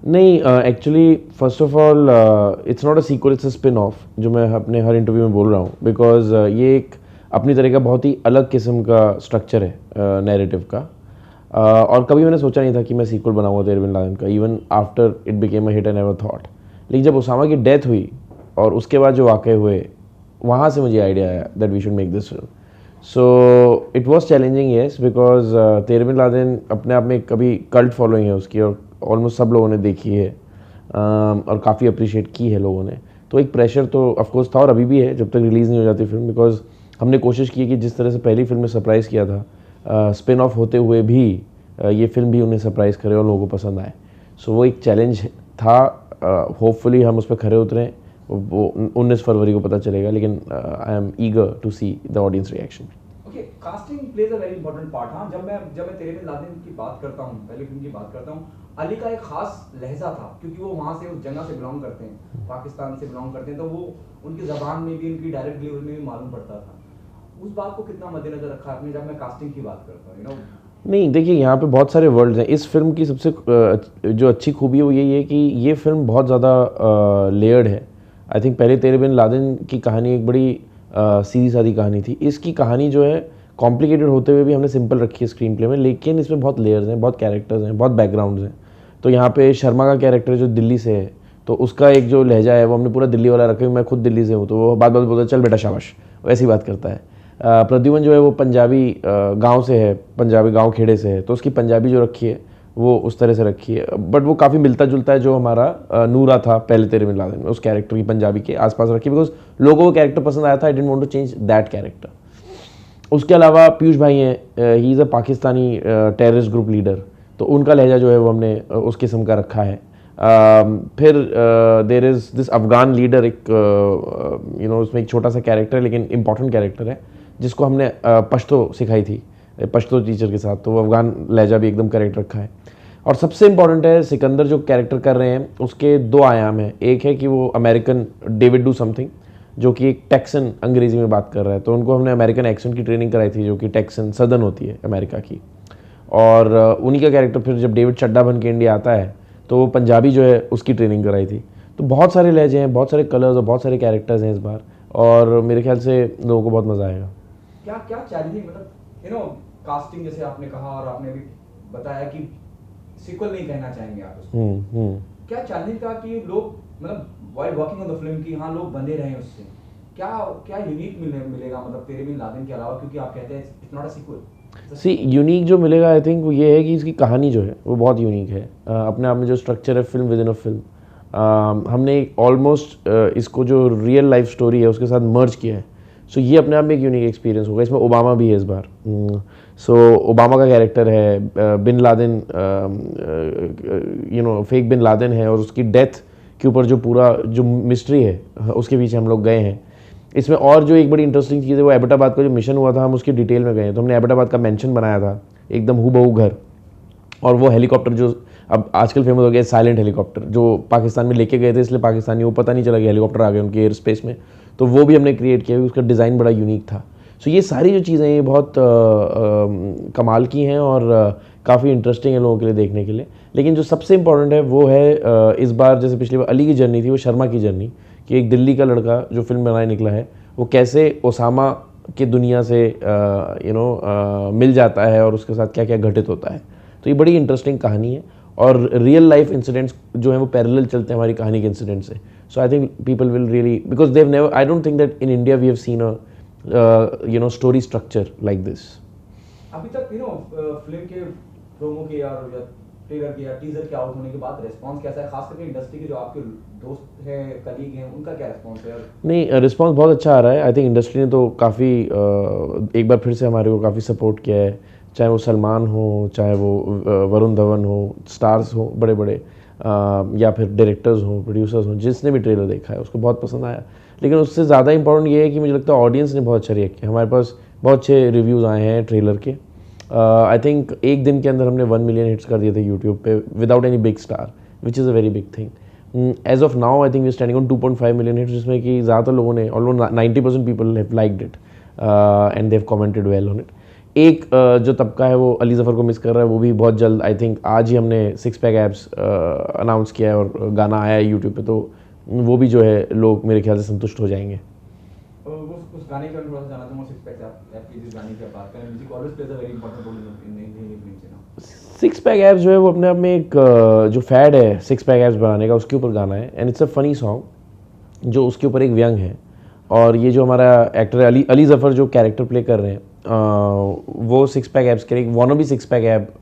नहीं, actually first of all it's not a sequel, it's a spin off, जो मैं अपने हर इंटरव्यू में बोल रहा हूँ, बिकॉज ये एक अपनी तरह का बहुत ही अलग किस्म का स्ट्रक्चर है नैरेटिव का। और कभी मैंने सोचा नहीं था कि मैं सीक्वल बनाऊंगा तेरे बिन लादेन का, even after it became a hit I never thought. लेकिन जब उसामा की डेथ हुई और उसके बाद जो वाक़े हुए, वहाँ से मुझे आइडिया आया that we should make this film. So it was challenging yes, because Tere Bin Laden अपने आप में कभी कल्ट फॉलोइंग है उसकी, और ऑलमोस्ट सब लोगों ने देखी है, और काफ़ी अप्रिशिएट की है लोगों ने। तो एक प्रेशर तो ऑफकोर्स था और अभी भी है जब तक रिलीज़ नहीं हो जाती फिल्म, बिकॉज हमने कोशिश की कि जिस तरह से पहली फिल्म में सरप्राइज़ किया था, स्पिन ऑफ होते हुए भी ये फिल्म भी उन्हें सरप्राइज़ करे और लोगों को पसंद आए। सो वो एक चैलेंज था। होपफुली हम उस पर खरे उतरें, वो 19 फरवरी को पता चलेगा, लेकिन I am eager to see the audience reaction. Okay, casting plays a very important part. हाँ, जब मैं तेरे बिन लादेन की बात करता हूँ, पहली फिल्म की बात करता हूँ, अली का एक खास लहजा था, क्योंकि वो वहाँ से उस जगह से बिलोंग करते हैं, पाकिस्तान से बिलोंग करते हैं, तो वो उनकी ज़बान में भी, उनकी डायरेक्ट डिलीवरी में भी मालूम पड़ता था। उस बात को कितना मद्देनजर रखा आपने जब मैं कास्टिंग की बात करता हूँ, यू नो? नहीं, देखिए यहाँ पे बहुत सारे वर्ल्ड्स हैं। इस फिल्म की सबसे जो अच्छी खूबी है वो यही है कि ये फिल्म बहुत ज़्यादा लेयर्ड है। आई थिंक पहले तेरे बिन लादेन की कहानी एक बड़ी सीधी सादी कहानी थी। इसकी कहानी जो है कॉम्प्लिकेटेड होते हुए भी हमने सिंपल रखी है स्क्रीन प्ले में, लेकिन इसमें बहुत लेयर्स हैं, बहुत कैरेक्टर्स हैं, बहुत बैकग्राउंड्स हैं। तो यहाँ पे शर्मा का कैरेक्टर जो दिल्ली से है, तो उसका एक जो लहजा है वो हमने पूरा दिल्ली वाला रखा है। मैं खुद दिल्ली से हूँ, तो वो बात बात बोलता है चल बेटा शाबाश, वैसी बात करता है। प्रद्युमन जो है वो पंजाबी गांव से है, पंजाबी गांव खेड़े से है, तो उसकी पंजाबी जो रखी है वो उस तरह से रखी है, बट वो काफ़ी मिलता जुलता है जो हमारा नूरा था पहले तेरे बिन लादेन में, उस कैरेक्टर की पंजाबी के आसपास रखी, बिकॉज लोगों को कैरेक्टर पसंद आया था। I didn't want to change that character. उसके अलावा पीयूष भाई हैं, he is a Pakistani terrorist group leader, तो उनका लहजा जो है वो हमने उस किस्म का रखा है। फिर there is this Afghan leader, एक उसमें एक छोटा सा कैरेक्टर है लेकिन इंपॉर्टेंट कैरेक्टर है, जिसको हमने पश्तो सिखाई थी पश्तो टीचर के साथ, तो वो अफ़गान लहजा भी एकदम करेक्ट रखा है। और सबसे इंपॉर्टेंट है, सिकंदर जो कैरेक्टर कर रहे हैं उसके दो आयाम हैं। एक है कि वो अमेरिकन डेविड डू समथिंग, जो कि एक टेक्सन अंग्रेजी में बात कर रहा है, तो उनको हमने अमेरिकन एक्सेंट की ट्रेनिंग कराई थी, जो कि टेक्सन सदर्न होती है अमेरिका की। और उन्हीं का कैरेक्टर फिर जब डेविड चड्डा बन के इंडिया आता है तो वो पंजाबी जो है उसकी ट्रेनिंग कराई थी। तो बहुत सारे लहजे हैं, बहुत सारे कलर्स और बहुत सारे कैरेक्टर्स हैं इस बार, और मेरे ख्याल से लोगों को बहुत मज़ा आएगा। क्या क्या चैलेंजिंग, मतलब कास्टिंग जैसे आपने कहा और आपने भी बताया कि सीक्वल नहीं कहना चाहेंगे आप उसको, क्या चैलेंजिंग था कि लोग, मतलब while working on the film की, हाँ लोग बने रहे उससे, क्या क्या यूनिक मिलेगा, मतलब तेरे बिन लादेन के अलावा, क्योंकि आप कहते हैं it's not a sequel. See unique जो मिलेगा आई थिंक वो ये है कि इसकी कहानी जो है वो बहुत यूनिक है। अपने आप में जो स्ट्रक्चर है film with in a film, हमने ऑलमोस्ट इसको जो रियल लाइफ स्टोरी है उसके साथ मर्ज किया है। सो ये अपने आप में एक यूनिक एक्सपीरियंस होगा। इसमें ओबामा भी है इस बार। सो ओबामा का कैरेक्टर है, Bin Laden, fake Bin Laden है, और उसकी डेथ के ऊपर जो पूरा जो मिस्ट्री है उसके पीछे हम लोग गए हैं। इसमें और जो एक बड़ी इंटरेस्टिंग चीज़ है वो एबटाबाद का जो मिशन हुआ था, हम उसकी डिटेल में गए हैं। तो हमने एबटाबाद का मेंशन बनाया था एकदम हूबहू घर, और वो हेलीकॉप्टर जो अब आजकल फेमस हो गया साइलेंट हेलीकॉप्टर, जो पाकिस्तान में लेके गए थे, इसलिए पाकिस्तानी वो पता नहीं चला कि हेलीकॉप्टर आ गए उनके एयर स्पेस में, तो वो भी हमने क्रिएट किया, उसका डिज़ाइन बड़ा यूनिक था। सो ये सारी जो चीज़ें ये बहुत कमाल की हैं और काफ़ी इंटरेस्टिंग है लोगों के लिए देखने के लिए। लेकिन जो सबसे इंपॉर्टेंट है वो है इस बार, जैसे पिछली बार अली की जर्नी थी, वो शर्मा की जर्नी, कि एक दिल्ली का लड़का जो फिल्म बनाने निकला है वो कैसे ओसामा की दुनिया से मिल जाता है और उसके साथ क्या क्या घटित होता है। तो ये बड़ी इंटरेस्टिंग कहानी है, और रियल लाइफ इंसिडेंट्स जो है वो पैरेलल चलते हैं हमारी कहानी के इंसिडेंट से। So I think people will really, because they never, I don't think that in India we have seen a story structure like this. अभी तक फिल्म के प्रोमो के या ट्रेलर के या टीजर के आउट होने के बाद रिस्पांस कैसा है, खास करके इंडस्ट्री के जो आपके दोस्त हैं, कलीग हैं, उनका क्या रिस्पांस है? नहीं, रिस्पांस बहुत अच्छा आ रहा है। आई थिंक इंडस्ट्री ने तो काफ़ी एक बार फिर से हमारे को काफ़ी सपोर्ट किया है, चाहे वो सलमान हो, चाहे वो वरुण धवन हो, स्टार्स हो बड़े बड़े, या फिर डायरेक्टर्स हो, प्रोड्यूसर्स हो, जिसने भी ट्रेलर देखा है उसको बहुत पसंद आया। लेकिन उससे ज़्यादा इंपॉर्टेंट ये है कि मुझे लगता है ऑडियंस ने बहुत अच्छा रिएक्ट किया। हमारे पास बहुत अच्छे रिव्यूज़ आए हैं ट्रेलर के। आई थिंक एक दिन के अंदर हमने 1 मिलियन हिट्स कर दिए थे यूट्यूब पे without any big star, which is a very big thing. As of now I think we standing on 2.5 million hits, जिसमें कि ज़्यादातर लोगों ने, almost 90% people have liked it and they have commented well on it. एक जो तबका है वो अली ज़फ़र को मिस कर रहा है, वो भी बहुत जल्द, आई थिंक आज ही हमने सिक्स पैक एब्स अनाउंस किया है और गाना आया है यूट्यूब पे, तो वो भी जो है लोग मेरे ख्याल से संतुष्ट हो जाएंगे। उस गाने के बारे में थोड़ा सा जानना चाहूँगा, सिक्स पैक ऐप की जिस गाने की आप बात करें, music always plays a very important role in films, you know. Six pack abs जो है वो अपने आप में एक जो फैड है सिक्स पैक एब्स बनाने का, उसके ऊपर गाना है, and it's a funny song जो उसके ऊपर एक व्यंग है। और ये जो हमारा एक्टर है अली ज़फ़र जो कैरेक्टर प्ले कर रहे हैं, वो सिक्स पैक एब्स के एक वॉनबी सिक्स पैक एब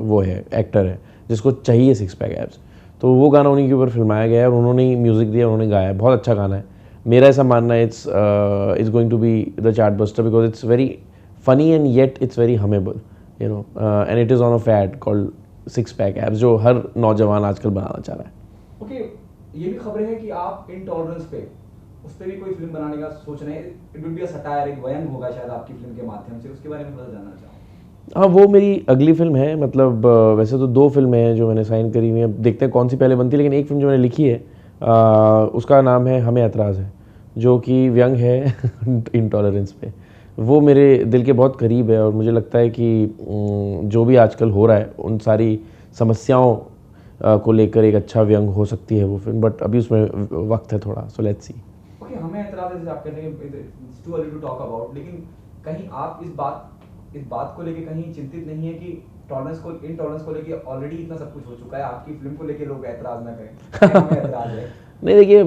वो है, एक्टर है जिसको चाहिए सिक्स पैक एब्स, तो वो गाना उन्हीं के ऊपर फिल्माया गया है और उन्होंने ही म्यूज़िक दिया, उन्होंने गाया है, बहुत अच्छा गाना है। मेरा ऐसा मानना है it's going to be the chartbuster because it's very funny and yet it's very humble, you know, and it is on a fad called six pack abs जो हर नौजवान आजकल बनाना चाह रहा है। ओके, ये भी खबरें हैं कि आप इनटॉलरेंस पे उस पर भी कोई फिल्म बनाने का सोच रहे हैं। It will be a satire, एक व्यंग होगा शायद आपकी फिल्म के माध्यम से, उसके बारे में थोड़ा जानना चाहूँगा। हाँ, वो मेरी अगली फिल्म है, मतलब वैसे तो 2 फिल्में हैं जो मैंने साइन करी हुई हैं, अब देखते हैं कौन सी पहले बनती है, लेकिन एक फिल्म जो मैंने लिखी है उसका नाम है हमें ऐतराज़ है, जो कि व्यंग है इंटॉलरेंस पे। वो मेरे दिल के बहुत करीब है और मुझे लगता है कि जो भी आजकल हो रहा है उन सारी समस्याओं को लेकर एक अच्छा व्यंग हो सकती है वो फिल्म, बट अभी उसमें वक्त है थोड़ा, सो लेट्स सी। ओके, हमें ऐतराज़ है जैसे आप कहते हैं it's too early to talk about, लेकिन कहीं आप इस बात को लेके कहीं चिंतित नहीं है कि इनटॉलरेंस को लेके ऑलरेडी इतना सब कुछ हो चुका है, आपकी फिल्म को लेके लोग ऐतराज़ ना करें? हमें ऐतराज़ है। नहीं देखिए,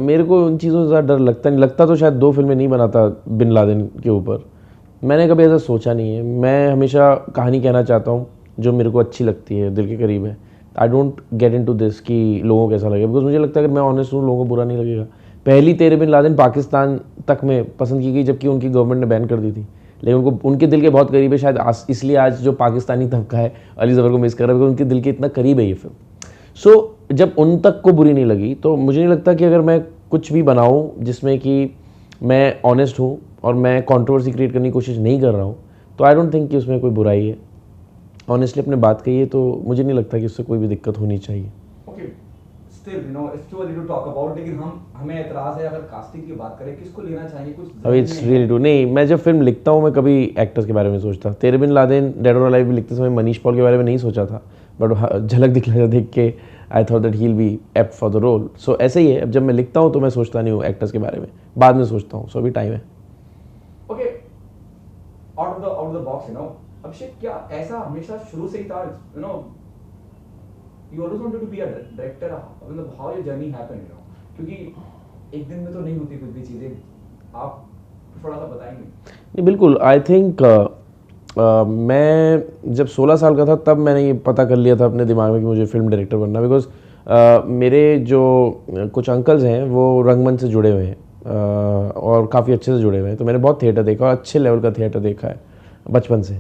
मेरे को उन चीज़ों से ज़्यादा डर लगता नहीं, लगता तो शायद 2 फिल्में नहीं बनाता बिन लादेन के ऊपर। मैंने कभी ऐसा सोचा नहीं है, मैं हमेशा कहानी कहना चाहता हूँ जो मेरे को अच्छी लगती है, दिल के करीब है। I don't get into this कि लोगों को कैसा लगे, बिकॉज मुझे लगता है अगर मैं ऑनेस्ट हूँ लोगों को बुरा नहीं लगेगा। पहली तेरे बिन लादेन पाकिस्तान तक में पसंद की गई जबकि उनकी गवर्नमेंट ने बैन कर दी थी, लेकिन उनको उनके दिल के बहुत करीब है, शायद इसलिए आज जो पाकिस्तानी तबका है अली ज़फ़र को मिस कर रहा है, बिकॉज उनके दिल के इतना करीब है ये फिल्म। सो जब उन तक को बुरी नहीं लगी तो मुझे नहीं लगता कि अगर मैं कुछ भी बनाऊं जिसमें कि मैं ऑनेस्ट हूं और मैं कंट्रोवर्सी क्रिएट करने की कोशिश नहीं कर रहा हूं, तो आई डोंट थिंक कि उसमें कोई बुराई है। ऑनेस्टली अपने बात कही है तो मुझे नहीं लगता कि उससे कोई भी दिक्कत होनी चाहिए। Okay, still you know it's too early to talk about, लेकिन हमें ऐतराज़ है, अगर कास्टिंग की बात करें किसको लेना चाहिए कुछ अभी इट्स रियली टू नहीं, मैं जब फिल्म लिखता हूँ मैं कभी एक्टर्स के बारे में सोचता, तेरे बिन लादेन डेड और अलाइव भी लिखते समय मनीष पॉल के बारे में नहीं सोचा था, बट झलक दिखलाजा देख के I thought that he will be apt for the role. So ऐसे ही है, अब जब मैं लिखता हूँ तो मैं सोचता नहीं हूँ एक्टर्स के बारे में, बाद में सोचता हूँ, सो अभी टाइम है। Okay, out of the box, you know, Abhishek, क्या ऐसा हमेशा शुरू से ही था, you know, you always wanted to be a director, मतलब how your journey happened, you know, क्योंकि एक दिन में तो नहीं होती कुछ भी चीज़ें, आप थोड़ा सा बताएंगे? नहीं बिल्कुल, आई थिंक मैं जब 16 साल का था तब मैंने ये पता कर लिया था अपने दिमाग में कि मुझे फिल्म डायरेक्टर बनना, बिकॉज मेरे जो कुछ अंकल्स हैं वो रंगमंच से जुड़े हुए हैं और काफ़ी अच्छे से जुड़े हुए हैं, तो मैंने बहुत थिएटर देखा और अच्छे लेवल का थिएटर देखा है बचपन से,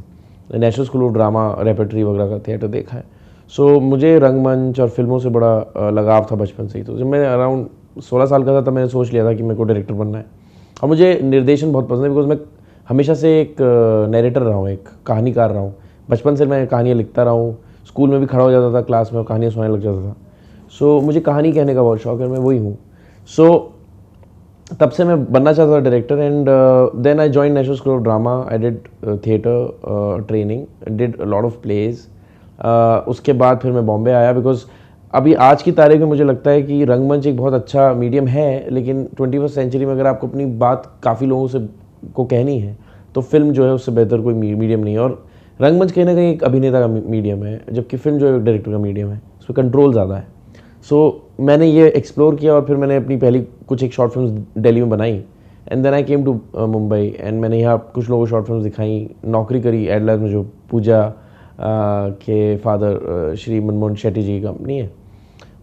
national School of drama repertory वगैरह का थिएटर देखा है। सो मुझे रंगमंच और फिल्मों से बड़ा लगाव था बचपन से ही, तो जब मैं अराउंड 16 साल का था तब मैंने सोच लिया था कि मेरे को डायरेक्टर बनना है। और मुझे निर्देशन बहुत पसंद है बिकॉज मैं हमेशा से एक नैरेटर रहा हूँ, एक कहानीकार रहा हूँ, बचपन से मैं कहानियाँ लिखता रहा हूँ, स्कूल में भी खड़ा हो जाता था क्लास में और कहानियाँ सुनाने लग जाता था। सो मुझे कहानी कहने का बहुत शौक है, मैं वही हूँ। सो तब से मैं बनना चाहता था director, and then I join National School of Drama, I did theatre training, did lot of plays. उसके बाद फिर मैं बॉम्बे आया बिकॉज अभी आज की तारीख में मुझे लगता है कि रंगमंच एक बहुत अच्छा मीडियम है, लेकिन 21वीं सेंचुरी में अगर आपको अपनी बात काफ़ी लोगों से को कहनी है तो फिल्म जो है उससे बेहतर कोई मीडियम नहीं है। और रंगमंच कहीं ना कहीं एक अभिनेता का मीडियम है, जबकि फिल्म जो है एक डायरेक्टर का मीडियम है, उसमें कंट्रोल ज़्यादा है। सो मैंने ये एक्सप्लोर किया और फिर मैंने अपनी पहली कुछ एक शॉर्ट फिल्म दिल्ली में बनाई, and then I came to Mumbai, एंड मैंने यहाँ कुछ लोगों को शॉर्ट फिल्म दिखाई, नौकरी करी एडलर में जो पूजा के फादर श्री मनमोहन शेट्टी जी की कंपनी है,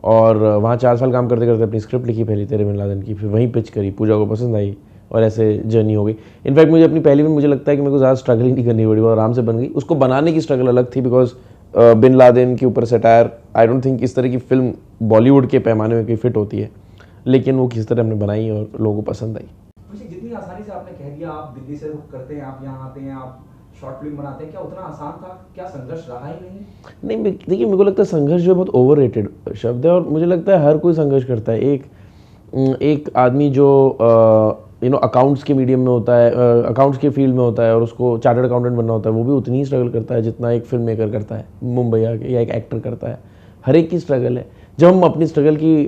और वहाँ 4 साल काम करते करते अपनी स्क्रिप्ट लिखी पहली तेरे बिन लादेन की, फिर वहीं पिच करी, पूजा को पसंद आई और ऐसे जर्नी हो गई। इनफैक्ट मुझे अपनी पहली फिल्म मुझे लगता है कि मेरे को ज़्यादा स्ट्रगलिंग नहीं करनी पड़ी, वो आराम से बन गई। उसको बनाने की स्ट्रगल अलग थी बिकॉज बिन लादेन के ऊपर सटायर, आई डोंट थिंक इस तरह की फिल्म बॉलीवुड के पैमाने में कोई फिट होती है, लेकिन वो किस तरह हमने बनाई और लोगों को पसंद आई। जितनी आसानी से आपने कह दिया, आप दिल्ली से करते हैं, आप यहाँ आते हैं, आप शॉर्ट फिल्म बनाते हैं, क्या उतना आसान था? क्या संघर्ष रहा ही नहीं? देखिए मेरे को लगता है संघर्ष जो बहुत ओवररेटेड शब्द है, और मुझे लगता है हर कोई संघर्ष करता है। एक आदमी जो अकाउंट्स के मीडियम में होता है, अकाउंट्स के फील्ड में होता है और उसको चार्टर्ड अकाउंटेंट बनना होता है, वो भी उतनी ही स्ट्रगल करता है जितना एक फिल्म मेकर करता है मुंबई आके, या एक एक्टर करता है। हर एक की स्ट्रगल है। जब हम अपनी स्ट्रगल की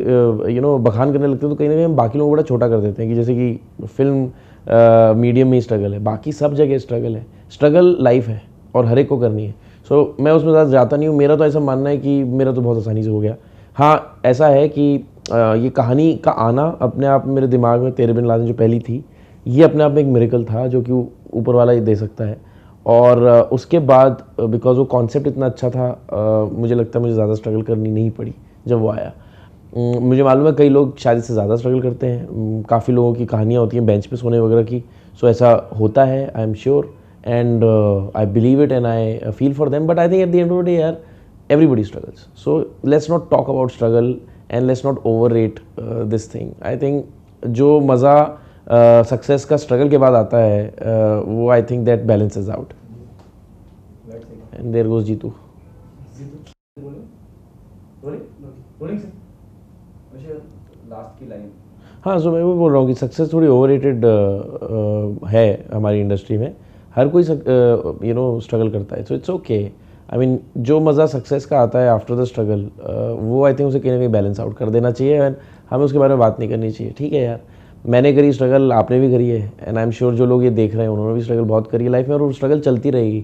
बखान करने लगते हैं तो कहीं ना कहीं हम बाकी लोगों को बड़ा छोटा कर देते हैं कि जैसे कि फिल्म मीडियम में ही स्ट्रगल है, बाकी सब जगह स्ट्रगल है। स्ट्रगल लाइफ है और हर एक को करनी है। सो मैं उसमें ज़्यादा जाता नहीं हूँ। मेरा तो ऐसा मानना है कि मेरा तो बहुत आसानी से हो गया। हाँ, ऐसा है कि ये कहानी का आना अपने आप में मेरे दिमाग में, तेरे बिन लादेन जो पहली थी, ये अपने आप में एक मिरेकल था जो कि ऊपर वाला ही दे सकता है। और उसके बाद बिकॉज वो कॉन्सेप्ट इतना अच्छा था, मुझे लगता है मुझे ज़्यादा स्ट्रगल करनी नहीं पड़ी जब वो आया। मुझे मालूम है कई लोग शायद इससे ज़्यादा स्ट्रगल करते हैं। काफ़ी लोगों की कहानियाँ होती हैं बेंच पे सोने वगैरह की। सो ऐसा होता है, I am sure, and I believe it and I feel for them. But I think at the end of the day यार, everybody struggles. So let's not talk about struggle and let's not overrate this thing. I think जो मज़ा success का struggle के बाद आता है वो I think that balances out. And there goes Jeetu. Last की लाइन। हाँ, सो मैं वो बोल रहा हूँ कि सक्सेस थोड़ी ओवररेटेड है हमारी इंडस्ट्री में। हर कोई स्ट्रगल करता है, so it's okay. I mean जो मज़ा सक्सेस का आता है आफ्टर द स्ट्रगल, वो आई थिंक उसे कहीं ना कहीं बैलेंस आउट कर देना चाहिए एंड हमें उसके बारे में बात नहीं करनी चाहिए। ठीक है यार, मैंने करी स्ट्रगल, आपने भी करी है, एंड आई एम श्योर जो लोग ये देख रहे हैं उन्होंने भी स्ट्रगल बहुत करी है लाइफ में, और वो स्ट्रगल चलती रहेगी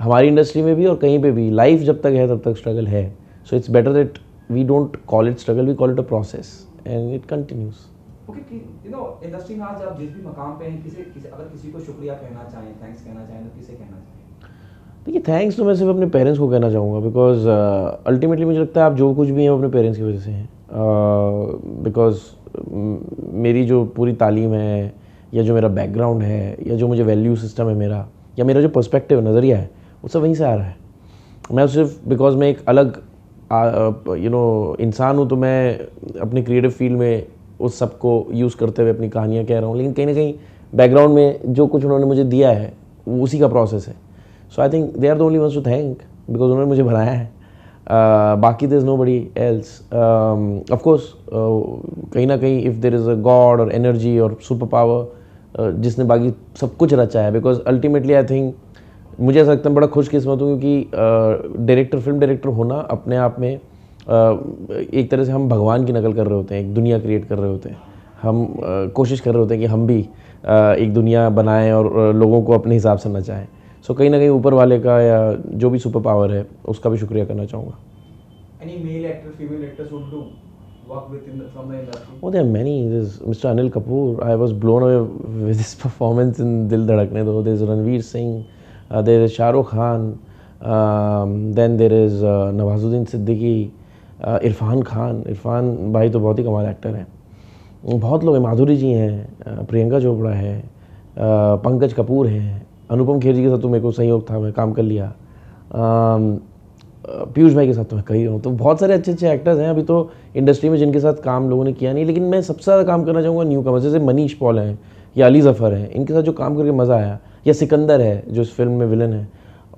हमारी इंडस्ट्री में भी और कहीं पे भी। लाइफ जब तक है तब तक स्ट्रगल है। So it's better that we don't call it struggle, we call it a process and it continues. Okay, industry में आज आप जिस भी मकाम पे हैं, अगर किसी को शुक्रिया कहना चाहें, थैंक्स कहना चाहें, तो किसे कहना चाहें? देखिए, थैंक्स तो मैं सिर्फ अपने पेरेंट्स को कहना चाहूँगा, बिकॉज अल्टीमेटली मुझे लगता है आप जो कुछ भी हैं वो अपने पेरेंट्स की वजह से हैं। बिकॉज मेरी जो पूरी तालीम है, या जो मेरा बैकग्राउंड है, या जो मुझे वैल्यू सिस्टम है मेरा, या मेरा जो पर्सपेक्टिव नज़रिया है, वो सब वहीं से आ रहा है। मैं सिर्फ बिकॉज मैं एक अलग इंसान हूँ तो मैं अपनी क्रिएटिव फील्ड में उस सब को यूज़ करते हुए अपनी कहानियाँ कह रहा हूँ, लेकिन कहीं ना कहीं बैकग्राउंड में जो कुछ उन्होंने मुझे दिया है वो उसी का प्रोसेस है। So I think they are the only ones to thank, because उन्होंने मुझे बनाया है। बाकी there is nobody else. Of course कहीं ना कहीं if there is a god और एनर्जी और सुपर पावर जिसने बाकी सब कुछ रचा है, बिकॉज अल्टीमेटली आई थिंक मुझे ऐसा लगता है बड़ा खुशकिस्मत हूँ क्योंकि फिल्म डायरेक्टर होना अपने आप में एक तरह से हम भगवान की नकल कर रहे होते हैं, एक दुनिया क्रिएट कर रहे होते हैं। हम कोशिश कर रहे होते हैं कि हम भी एक दुनिया बनाएं और लोगों को अपने हिसाब से नचाएं। सो कहीं ना कहीं ऊपर वाले का या जो भी सुपर पावर है उसका भी शुक्रिया करना चाहूँगा। Any male actor, female actors would do work from the industry? Oh, there are many. There's Mr. Anil Kapoor. I was blown away with his performance in Dil Dhadakne Do. There's Ranveer Singh. There is Shah Rukh Khan. Then there is Nawazuddin Siddiqui. Irfan Khan. Irfan भाई तो बहुत ही कमाल actor हैं। बहुत लोग हैं, माधुरी जी हैं, प्रियंका चोपड़ा है, पंकज कपूर हैं, अनुपम खेर जी के साथ तो मेरे को सहयोग था, मैं काम कर लिया, पीयूष भाई के साथ तो मैं कर ही रहा हूँ। तो बहुत सारे अच्छे अच्छे एक्टर्स हैं अभी तो इंडस्ट्री में जिनके साथ काम लोगों ने किया नहीं, लेकिन मैं सबसे ज़्यादा काम करना चाहूँगा न्यू कमर्स, जैसे मनीष पॉल हैं या अली ज़फ़र हैं। इनके साथ जो काम करके मज़ा आया, या सिकंदर है जो इस फिल्म में विलन है,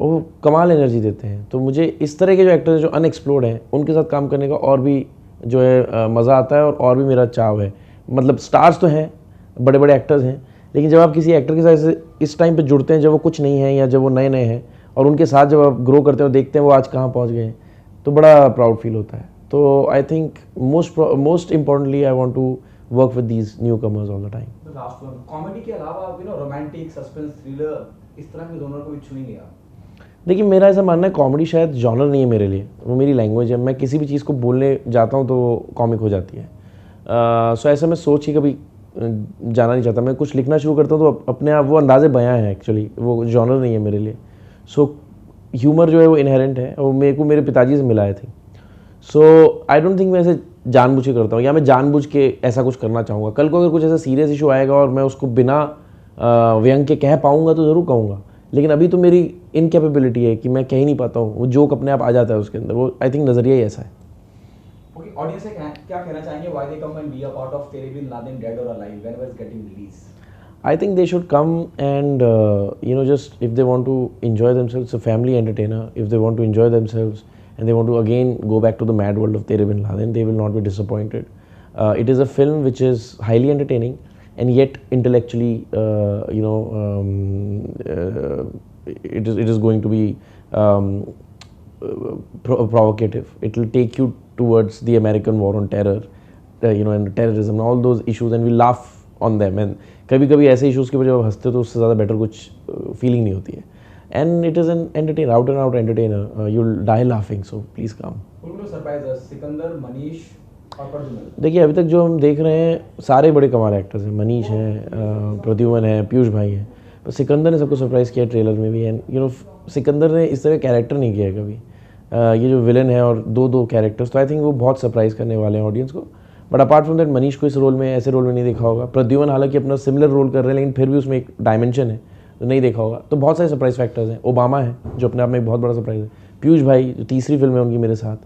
वो कमाल एनर्जी देते हैं। तो मुझे इस तरह के जो एक्टर्स जो अनएक्सप्लोर्ड हैं उनके साथ काम करने का और भी जो है मज़ा आता है और भी मेरा चाव है। मतलब स्टार्स तो हैं, बड़े बड़े एक्टर्स हैं, लेकिन जब आप किसी एक्टर के साथ इस टाइम पे जुड़ते हैं जब वो कुछ नहीं है या जब वो नए नए हैं, और उनके साथ जब आप ग्रो करते हैं और देखते हैं वो आज कहाँ पहुँच गए, तो बड़ा प्राउड फील होता है। तो I think most importantly I want to work with these newcomers all the time. Last one, comedy के अलावा रोमांटिक, सस्पेंस, थ्रिलर, इस तरह के दोनों को भी छुएंगे आप? देखिए, मेरा ऐसा मानना है कॉमेडी शायद जॉनर नहीं है मेरे लिए, वो मेरी लैंग्वेज है। मैं किसी भी चीज़ को बोलने जाता हूँ तो कॉमिक हो जाती है। सो ऐसा मैं सोच ही कभी जाना नहीं चाहता। मैं कुछ लिखना शुरू करता हूँ तो अपने आप वो अंदाज़े बयां हैं, एक्चुअली वो जॉनर नहीं है मेरे लिए। सो ह्यूमर जो है वो इनहेरेंट है, वो मेरे को मेरे पिताजी से मिला थी। सो आई डोंट थिंक मैं ऐसे जानबूझ के करता हूँ, या मैं जानबूझ के ऐसा कुछ करना चाहूँगा। कल को अगर कुछ ऐसा सीरियस इशू आएगा और मैं उसको बिना व्यंग के कह पाऊँगा तो ज़रूर कहूँगा, लेकिन अभी तो मेरी इनकेपेबिलिटी है कि मैं कह ही नहीं पाता हूँ। वो जोक अपने आप आ जाता है उसके अंदर, वो आई थिंक नज़रिया ही ऐसा है। ओके, ऑडियंस से क्या कहना चाहेंगे? Why they come and be a part of तेरे बिन लादेन डेड और alive whenever it's getting release? I think they should come and just if they want to enjoy themselves, it's a family entertainer. If they want to enjoy themselves and they want to again go back to the mad world of Tere Bin Laden, they will not be disappointed. It is a film which is highly entertaining. and yet intellectually, it is going to be provocative. It will take you towards the American war on terror, and terrorism, all those issues, and we laugh on them. And कभी कभी ऐसे issues के ऊपर जब हंसते हो तो उससे ज़्यादा better कुछ feeling नहीं होती है. And it is an entertainer, out and out entertainer. You'll die laughing, so please come. Surprise Sikandar, Manish और प्रद्युमन. देखिए अभी तक जो हम देख रहे हैं सारे बड़े कमाल एक्टर्स हैं. मनीष हैं, प्रद्युमन है, पीयूष भाई हैं. पर सिकंदर ने सबको सरप्राइज़ किया ट्रेलर में भी. एंड सिकंदर ने इस तरह कैरेक्टर नहीं किया है कभी. ये जो विलन है और दो कैरेक्टर्स, तो आई थिंक वो बहुत सरप्राइज़ करने वाले हैं ऑडियंस को. But apart from that Manish को इस रोल में, ऐसे रोल में नहीं देखा होगा. प्रद्युमन हालांकि अपना सिमिलर रोल कर रहे हैं लेकिन फिर भी उसमें एक डायमेंशन है तो नहीं देखा होगा. तो बहुत सारे सरप्राइज फैक्टर्स हैं. ओबामा है जो अपने आप में एक बहुत बड़ा सरप्राइज है. पीयूष भाई जो तीसरी फिल्म है उनकी मेरे साथ,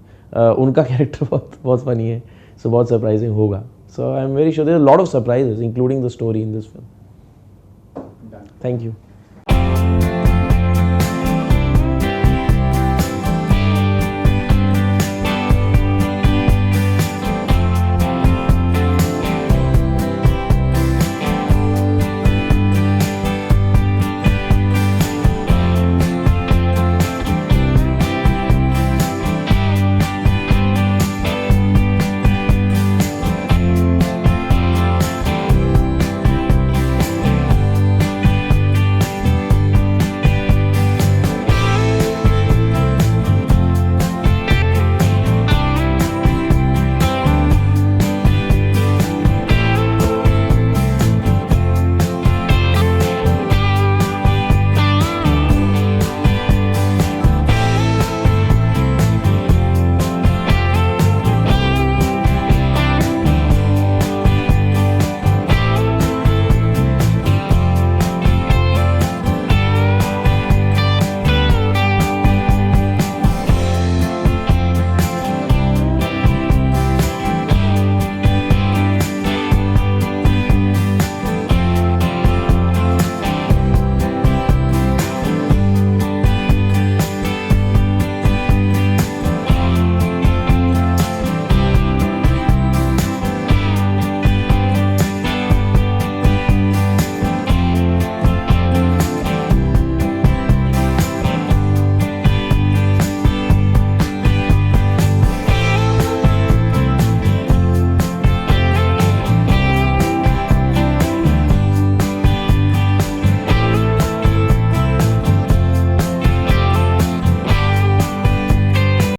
उनका कैरेक्टर बहुत फनी है. सो बहुत सरप्राइजिंग होगा. So I am very sure there are lot of surprises including the story in this film. Thank you.